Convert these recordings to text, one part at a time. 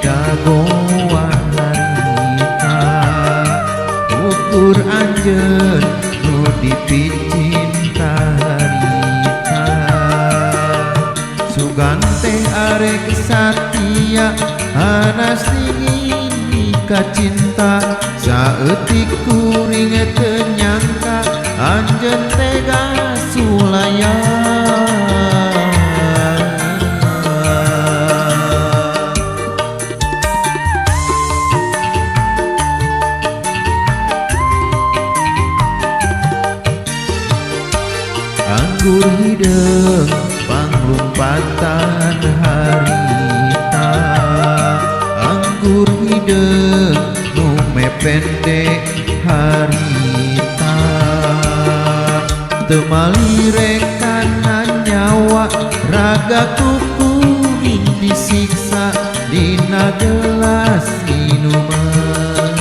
jagoan harita ukur anjeun nu dipicinta harita sugan teh arek satia hanas dingin nikah cinta saeutik kuring teu nyangka anjeun tega sulaya anggur hideung panglumpatan harita anggur hideung nu mepende harita teu malirekan nyawa ragaku kuring disiksa dina gelas minuman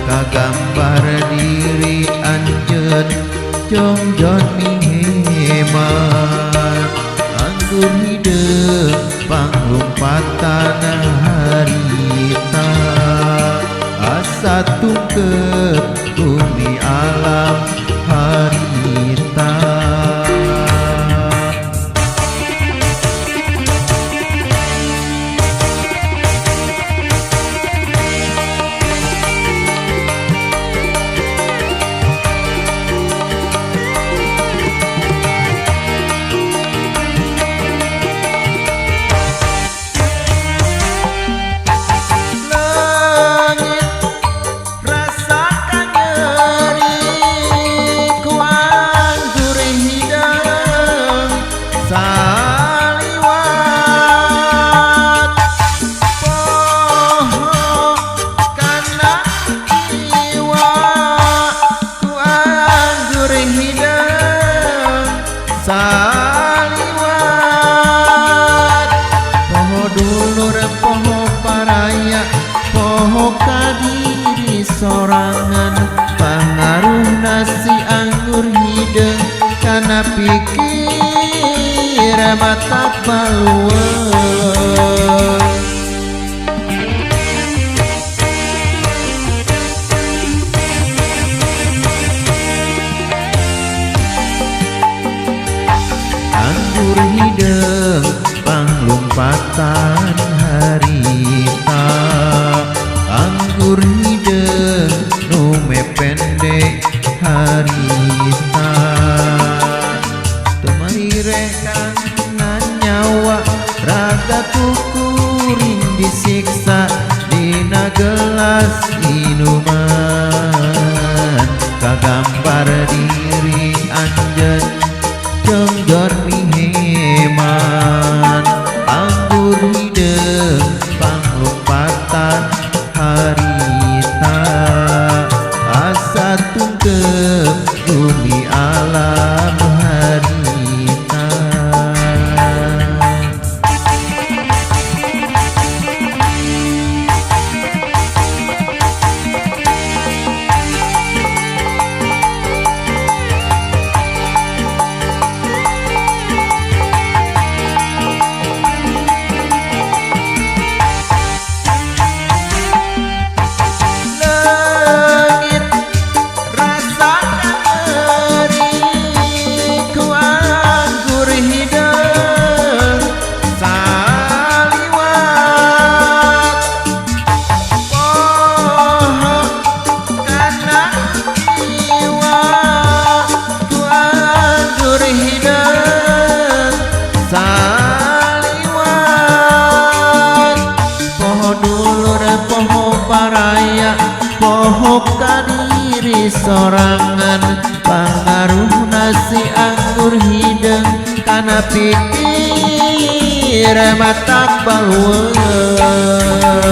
kagambar diri anjeun jongjon hemat anggur hideung panglumpatan harita asa tungkep bumi alam harita saliwat poho dulur poho paraya poho kadiri sorangan pangaruh nasi anggur hideung kana pikir mata balueung anggur hideung panglumpatan harita anggur hideung nu mepende harita teu malirekan nyawa ragaku kuring disiksa dina gelas minuman kagambar diri anjeun jongjon hemat anggur hideung panglumpatan harita asa tungkep bumi alam harita poho kadiri sorangan pangaruh nasi anggur hideung kana pikir mata balueung